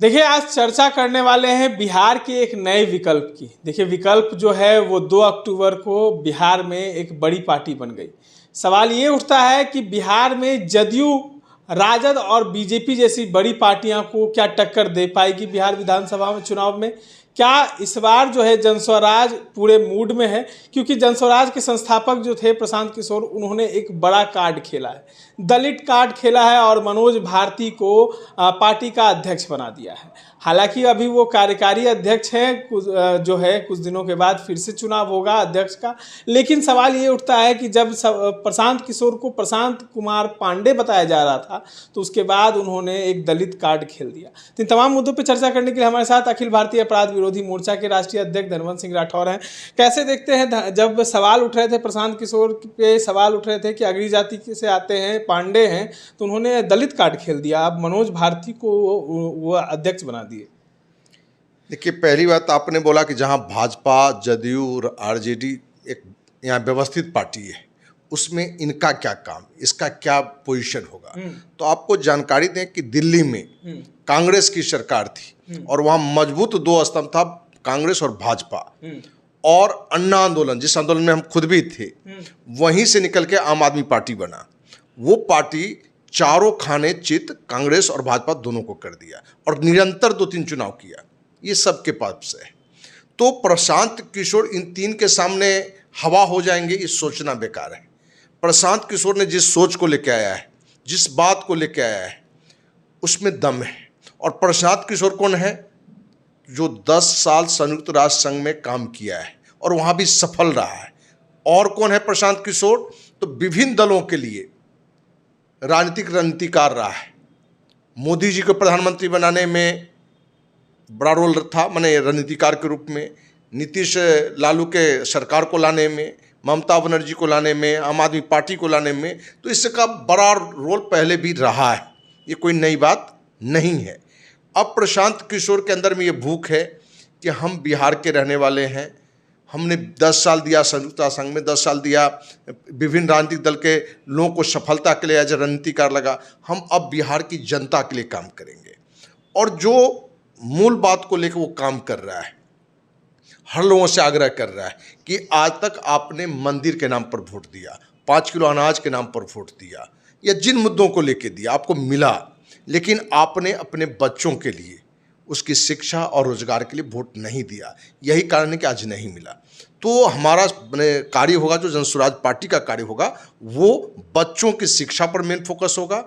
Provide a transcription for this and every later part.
देखिए, आज चर्चा करने वाले हैं बिहार के एक नए विकल्प की। देखिए, विकल्प जो है वो 2 अक्टूबर को बिहार में एक बड़ी पार्टी बन गई। सवाल ये उठता है कि बिहार में जदयू, राजद और बीजेपी जैसी बड़ी पार्टियां को क्या टक्कर दे पाएगी बिहार विधानसभा में चुनाव में। क्या इस बार जो है जनस्वराज पूरे मूड में है, क्योंकि जनस्वराज के संस्थापक जो थे प्रशांत किशोर, उन्होंने एक बड़ा कार्ड खेला है, दलित कार्ड खेला है और मनोज भारती को पार्टी का अध्यक्ष बना दिया है। हालांकि अभी वो कार्यकारी अध्यक्ष हैं, जो है कुछ दिनों के बाद फिर से चुनाव होगा अध्यक्ष का। लेकिन सवाल ये उठता है कि जब प्रशांत किशोर को प्रशांत कुमार पांडे बताया जा रहा था, तो उसके बाद उन्होंने एक दलित कार्ड खेल दिया। तो इन तमाम मुद्दों पर चर्चा करने के लिए हमारे साथ अखिल भारतीय अपराध विरोधी मोर्चा के राष्ट्रीय अध्यक्ष धनवंत सिंह राठौर हैं। कैसे देखते हैं, जब सवाल उठ रहे थे प्रशांत किशोर पे, सवाल उठ रहे थे कि अगली जाति से आते हैं, पांडे हैं, तो उन्होंने दलित कार्ड खेल दिया, अब मनोज भारती को वो अध्यक्ष बना दिए। देखिए, पहली बात आपने बोला कि जहां भाजपा, जदयू और आरजेडी एक यहाँ व्यवस्थित पार्टी है, उसमें इनका क्या काम, इसका क्या पोजीशन होगा। तो आपको जानकारी दें कि दिल्ली में कांग्रेस की सरकार थी और वहां मजबूत 2 स्तंभ था, कांग्रेस और भाजपा। और अन्ना आंदोलन, जिस आंदोलन में हम खुद भी थे, वहीं से निकल के आम आदमी पार्टी बना। वो पार्टी चारों खाने चित कांग्रेस और भाजपा दोनों को कर दिया और निरंतर 2-3 चुनाव किया। ये सबके पास है। तो प्रशांत किशोर इन 3 के सामने हवा हो जाएंगे, ये सोचना बेकार है। प्रशांत किशोर ने जिस सोच को लेकर आया है, जिस बात को लेकर आया है, उसमें दम है। और प्रशांत किशोर कौन है? जो 10 साल संयुक्त राष्ट्र संघ में काम किया है और वहां भी सफल रहा है। और कौन है प्रशांत किशोर? तो विभिन्न दलों के लिए राजनीतिक रणनीतिकार रहा है। मोदी जी को प्रधानमंत्री बनाने में बड़ा रोल था, माने रणनीतिकार के रूप में। नीतीश लालू के सरकार को लाने में, ममता बनर्जी को लाने में, आम आदमी पार्टी को लाने में, तो इसका बड़ा रोल पहले भी रहा है। ये कोई नई बात नहीं है। अब प्रशांत किशोर के अंदर में ये भूख है कि हम बिहार के रहने वाले हैं, हमने 10 साल दिया संयुक्त राष्ट्र संघ में, 10 साल दिया विभिन्न राजनीतिक दल के लोगों को सफलता के लिए एज रणनीतिकार लगा। हम अब बिहार की जनता के लिए काम करेंगे। और जो मूल बात को लेकर वो काम कर रहा है, हर लोगों से आग्रह कर रहा है कि आज तक आपने मंदिर के नाम पर वोट दिया, 5 किलो अनाज के नाम पर वोट दिया, या जिन मुद्दों को लेकर दिया आपको मिला, लेकिन आपने अपने बच्चों के लिए, उसकी शिक्षा और रोजगार के लिए वोट नहीं दिया। यही कारण है कि आज नहीं मिला। तो हमारा कार्य होगा, जो जनस्वराज पार्टी का कार्य होगा, वो बच्चों की शिक्षा पर मेन फोकस होगा,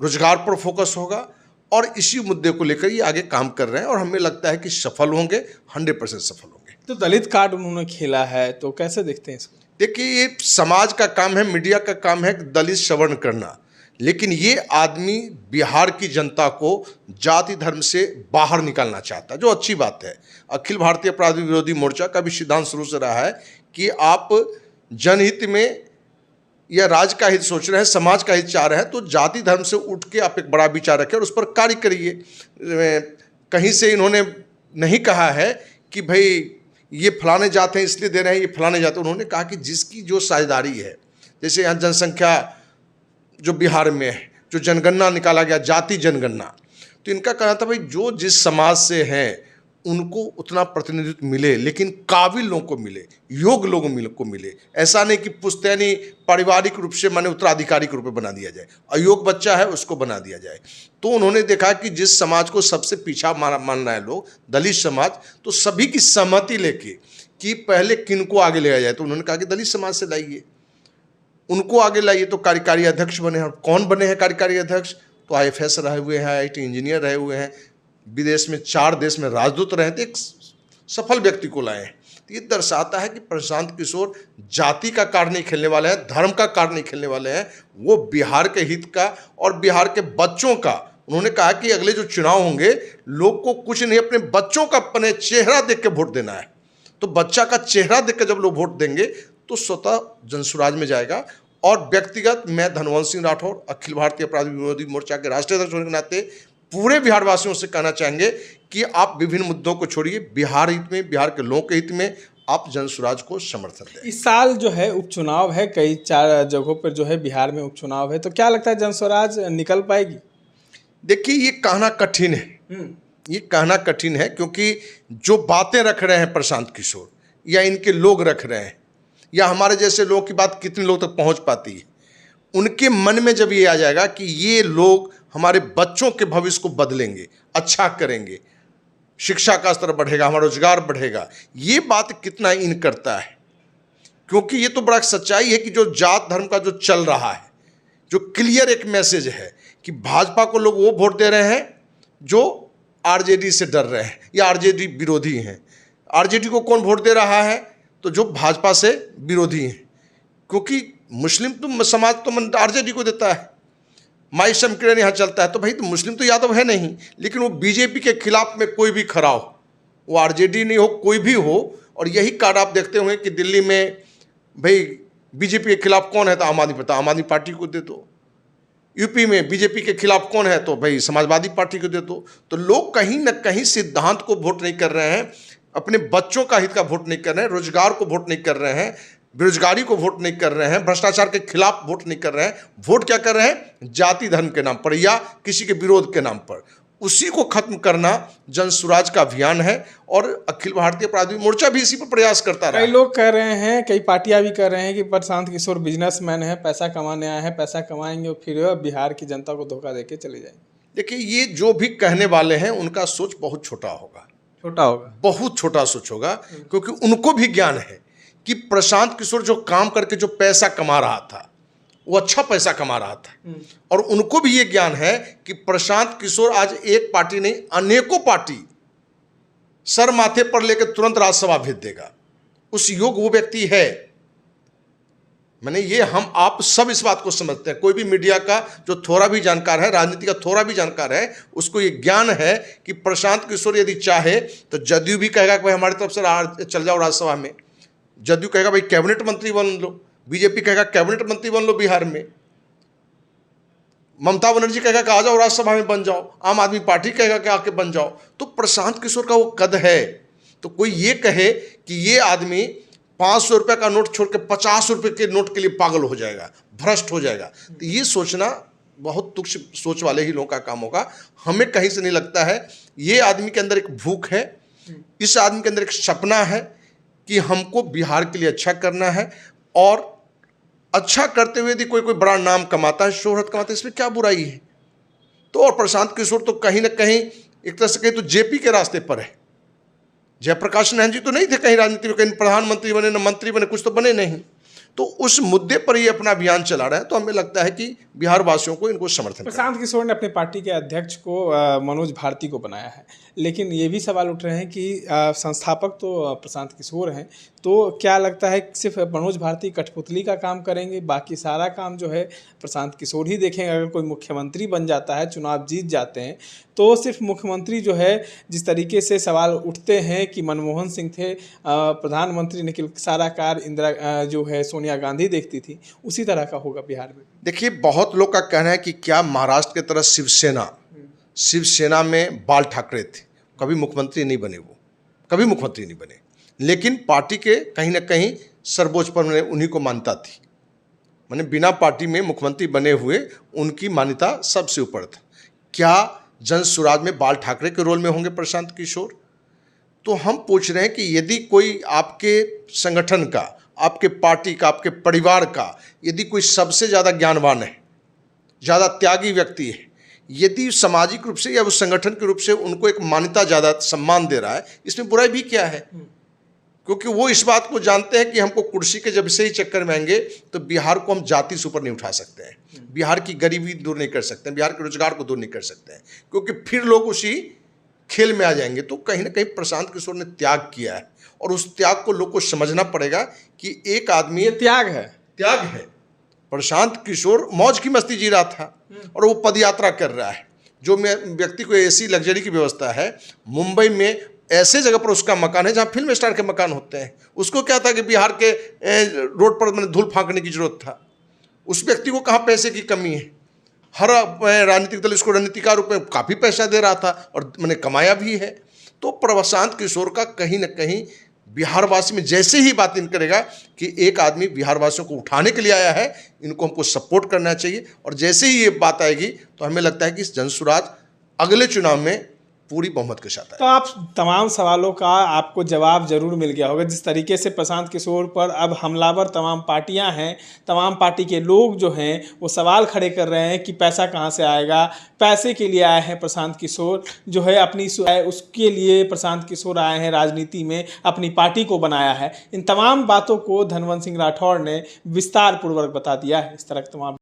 रोजगार पर फोकस होगा, और इसी मुद्दे को लेकर ये आगे काम कर रहे हैं और हमें लगता है कि सफल होंगे, 100% सफल होंगे। तो दलित कार्ड उन्होंने खेला है, तो कैसे देखते हैं इसको? देखिए, ये समाज का काम है, मीडिया का काम है दलित श्रवण करना, लेकिन ये आदमी बिहार की जनता को जाति धर्म से बाहर निकालना चाहता है, जो अच्छी बात है। अखिल भारतीय अपराध विरोधी मोर्चा का भी सिद्धांत शुरू से रहा है कि आप जनहित में या राज्य का हित सोच रहे हैं, समाज का हित चाह रहे हैं, तो जाति धर्म से उठ के आप एक बड़ा विचार रखें और उस पर कार्य करिए। कहीं से इन्होंने नहीं कहा है कि भाई ये फलाने जाते हैं इसलिए दे रहे हैं, ये फलाने जाते हैं। उन्होंने कहा कि जिसकी जो साझेदारी है, जैसे यहाँ जनसंख्या जो बिहार में है, जो जनगणना निकाला गया, जाति जनगणना, तो इनका कहना था भाई जो जिस समाज से हैं उनको उतना प्रतिनिधित्व मिले, लेकिन काबिल लोगों को मिले, योग्य लोगों को मिले। ऐसा नहीं कि पुश्तैनी पारिवारिक रूप से माने उत्तराधिकारिक रूप में बना दिया जाए, अयोग्य बच्चा है उसको बना दिया जाए। तो उन्होंने देखा कि जिस समाज को सबसे पीछा मान रहा है लोग, दलित समाज, तो सभी की सहमति लेके कि पहले किनको आगे ले जाए, तो उन्होंने कहा कि दलित समाज से लाइए, उनको आगे लाइए। तो कार्यकारी अध्यक्ष बने। और कौन बने हैं कार्यकारी अध्यक्ष? तो IFS रहे हुए हैं, IT इंजीनियर रहे हुए हैं, विदेश में 4 देश में राजदूत रहे थे, एक सफल व्यक्ति को लाए हैं। तो ये दर्शाता है कि प्रशांत किशोर जाति का कार्ड नहीं खेलने वाले हैं, धर्म का कार्ड नहीं खेलने वाले हैं, वो बिहार के हित का और बिहार के बच्चों का। उन्होंने कहा कि अगले जो चुनाव होंगे, लोग को कुछ नहीं, अपने बच्चों का अपने चेहरा देख के वोट देना है। तो बच्चा का चेहरा देख के जब लोग वोट देंगे तो स्वतः जनस्वराज में जाएगा। और व्यक्तिगत मैं धनवंत सिंह राठौर, अखिल भारतीय अपराध विरोधी मोर्चा के राष्ट्रीय अध्यक्ष होने के नाते पूरे बिहार वासियों से कहना चाहेंगे कि आप विभिन्न मुद्दों को छोड़िए, बिहार हित में, बिहार के लोगों के हित में आप जनस्वराज को समर्थन दें। इस साल जो है उपचुनाव है, कई 4 जगहों पर जो है बिहार में उपचुनाव है, तो क्या लगता है जनस्वराज निकल पाएगी? देखिए, ये कहना कठिन है, ये कहना कठिन है, क्योंकि जो बातें रख रहे हैं प्रशांत किशोर या इनके लोग रख रहे हैं, या हमारे जैसे लोगों की बात कितने लोग तक पहुंच पाती है, उनके मन में जब ये आ जाएगा कि ये लोग हमारे बच्चों के भविष्य को बदलेंगे, अच्छा करेंगे, शिक्षा का स्तर बढ़ेगा, हमारा रोजगार बढ़ेगा, ये बात कितना इन करता है। क्योंकि ये तो बड़ा सच्चाई है कि जो जात धर्म का जो चल रहा है, जो क्लियर एक मैसेज है कि भाजपा को लोग वो वोट दे रहे हैं जो आरजेडी से डर रहे हैं या आरजेडी विरोधी हैं। आरजेडी को कौन वोट दे रहा है? तो जो भाजपा से विरोधी हैं, क्योंकि मुस्लिम तो समाज तो आरजेडी को देता है। माई शमकिरण यहाँ चलता है, तो भाई तो मुस्लिम तो यादव है नहीं, लेकिन वो बीजेपी के खिलाफ में कोई भी खड़ा हो, वो आरजेडी नहीं हो, कोई भी हो। और यही कार्ड आप देखते होंगे कि दिल्ली में भाई बीजेपी के खिलाफ कौन है तो आम आदमी पार्टी को दे दो। यूपी में बीजेपी के खिलाफ कौन है तो भाई समाजवादी पार्टी को दे दो। तो लोग कहीं ना कहीं सिद्धांत को वोट नहीं कर रहे हैं, अपने बच्चों का हित का वोट नहीं कर रहे हैं, रोजगार को वोट नहीं कर रहे हैं, बेरोजगारी को वोट नहीं कर रहे हैं, भ्रष्टाचार के खिलाफ वोट नहीं कर रहे हैं। वोट क्या कर रहे हैं? जाति धर्म के नाम पर या किसी के विरोध के नाम पर। उसी को खत्म करना जन स्वराज का अभियान है, और अखिल भारतीय अपराधी मोर्चा भी इसी पर प्रयास करता रहा। कई लोग कह रहे हैं, कई पार्टियां भी कह रहे हैं कि प्रशांत किशोर बिजनेसमैन है, पैसा कमाने आए हैं, पैसा कमाएंगे और फिर बिहार की जनता को धोखा देके चले जाएंगे। देखिए, ये जो भी कहने वाले हैं उनका सोच बहुत छोटा होगा, बहुत छोटा सोच होगा, क्योंकि उनको भी ज्ञान है कि प्रशांत किशोर जो काम करके जो पैसा कमा रहा था वो अच्छा पैसा कमा रहा था। और उनको भी ये ज्ञान है कि प्रशांत किशोर आज एक पार्टी नहीं, अनेकों पार्टी सर माथे पर लेकर तुरंत राज्यसभा भेज देगा। उस योग वो व्यक्ति है। मैंने ये हम आप सब इस बात को समझते हैं। कोई भी मीडिया का जो थोड़ा भी जानकार है, राजनीति का थोड़ा भी जानकार है, उसको ये ज्ञान है कि प्रशांत किशोर यदि चाहे तो जदयू भी कहेगा कि भाई हमारी तरफ से चल जाओ राज्यसभा में, जदयू कहेगा भाई कैबिनेट मंत्री बन लो, बीजेपी कहेगा कैबिनेट मंत्री बन लो बिहार में, ममता बनर्जी कहेगा कि आ जाओ राज्यसभा में बन जाओ, आम आदमी पार्टी कहेगा कि आके बन जाओ। तो प्रशांत किशोर का वो कद है। तो कोई ये कहे कि ये आदमी 500 रुपये का नोट छोड़ के 50 रुपये के नोट के लिए पागल हो जाएगा, भ्रष्ट हो जाएगा, तो ये सोचना बहुत तुच्छ सोच वाले ही लोगों का काम होगा। हमें कहीं से नहीं लगता है। ये आदमी के अंदर एक भूख है, इस आदमी के अंदर एक सपना है कि हमको बिहार के लिए अच्छा करना है, और अच्छा करते हुए यदि कोई बड़ा नाम कमाता है, शोहरत कमाता है, इसमें क्या बुराई है। तो और प्रशांत किशोर तो कहीं ना कहीं एक तरह से कहीं तो जेपी के रास्ते पर है। जयप्रकाश नारायण जी तो नहीं थे कहीं राजनीति में, कहीं प्रधानमंत्री बने, न मंत्री बने, कुछ तो बने नहीं। तो उस मुद्दे पर ये अपना अभियान चला रहा है। तो हमें लगता है कि बिहार वासियों को इनको समर्थन। प्रशांत किशोर ने अपने पार्टी के अध्यक्ष को मनोज भारती को बनाया है, लेकिन ये भी सवाल उठ रहे हैं कि संस्थापक तो प्रशांत किशोर हैं, तो क्या लगता है सिर्फ मनोज भारती कठपुतली का काम करेंगे, बाकी सारा काम जो है प्रशांत किशोर ही देखेंगे? अगर कोई मुख्यमंत्री बन जाता है, चुनाव जीत जाते हैं, तो सिर्फ मुख्यमंत्री जो है, जिस तरीके से सवाल उठते हैं कि मनमोहन सिंह थे प्रधानमंत्री, लेकिन सारा कार्य इंदिरा जो है सोनिया गांधी देखती थी, उसी तरह का होगा बिहार में? देखिए, बहुत लोग का कहना है कि क्या महाराष्ट्र की तरह शिवसेना में बाल ठाकरे थे, कभी मुख्यमंत्री नहीं बने, वो कभी मुख्यमंत्री नहीं बने, लेकिन पार्टी के कहीं ना कहीं सर्वोच्च पर उन्हीं को मान्यता थी। मैंने बिना पार्टी में मुख्यमंत्री बने हुए उनकी मान्यता सबसे ऊपर था। क्या जन स्वराज में बाल ठाकरे के रोल में होंगे प्रशांत किशोर? तो हम पूछ रहे हैं कि यदि कोई आपके संगठन का, आपके पार्टी का, आपके परिवार का यदि कोई सबसे ज़्यादा ज्ञानवान है, ज़्यादा त्यागी व्यक्ति है, यदि सामाजिक रूप से या उस संगठन के रूप से उनको एक मान्यता ज़्यादा सम्मान दे रहा है, इसमें बुराई भी क्या है? क्योंकि वो इस बात को जानते हैं कि हमको कुर्सी के जब से ही चक्कर में आएंगे तो बिहार को हम जाति से ऊपर नहीं उठा सकते हैं, बिहार की गरीबी दूर नहीं कर सकते हैं, बिहार के रोजगार को दूर नहीं कर सकते हैं, क्योंकि फिर लोग उसी खेल में आ जाएंगे। तो कहीं ना कहीं प्रशांत किशोर ने त्याग किया है, और उस त्याग को लोग को समझना पड़ेगा कि एक आदमी, ये त्याग है। प्रशांत किशोर मौज की मस्ती जी रहा था और वो पदयात्रा कर रहा है। जो व्यक्ति को ऐसी लग्जरी की व्यवस्था है, मुंबई में ऐसे जगह पर उसका मकान है जहाँ फिल्म स्टार के मकान होते हैं, उसको क्या था कि बिहार के रोड पर मैंने धूल फांकने की जरूरत था। उस व्यक्ति को कहाँ पैसे की कमी है? हर राजनीतिक दल इसको रणनीतिकार रूप में काफ़ी पैसा दे रहा था और मैंने कमाया भी है। तो प्रशांत किशोर का कहीं ना कहीं बिहारवासी में जैसे ही बात इन करेगा कि एक आदमी बिहारवासियों को उठाने के लिए आया है, इनको हमको सपोर्ट करना चाहिए, और जैसे ही ये बात आएगी तो हमें लगता है कि जन स्वराज अगले चुनाव में पूरी बहुमत के साथ तो आएगा। आप तमाम सवालों का आपको जवाब जरूर मिल गया होगा। जिस तरीके से प्रशांत किशोर पर अब हमलावर तमाम पार्टियां हैं, तमाम पार्टी के लोग जो हैं वो सवाल खड़े कर रहे हैं कि पैसा कहां से आएगा। पैसे के लिए आए हैं प्रशांत किशोर जो है उसके लिए प्रशांत किशोर आए हैं राजनीति में, अपनी पार्टी को बनाया है। इन तमाम बातों को धनवंत सिंह राठौड़ ने विस्तार पूर्वक बता दिया है। इस तरह के तमाम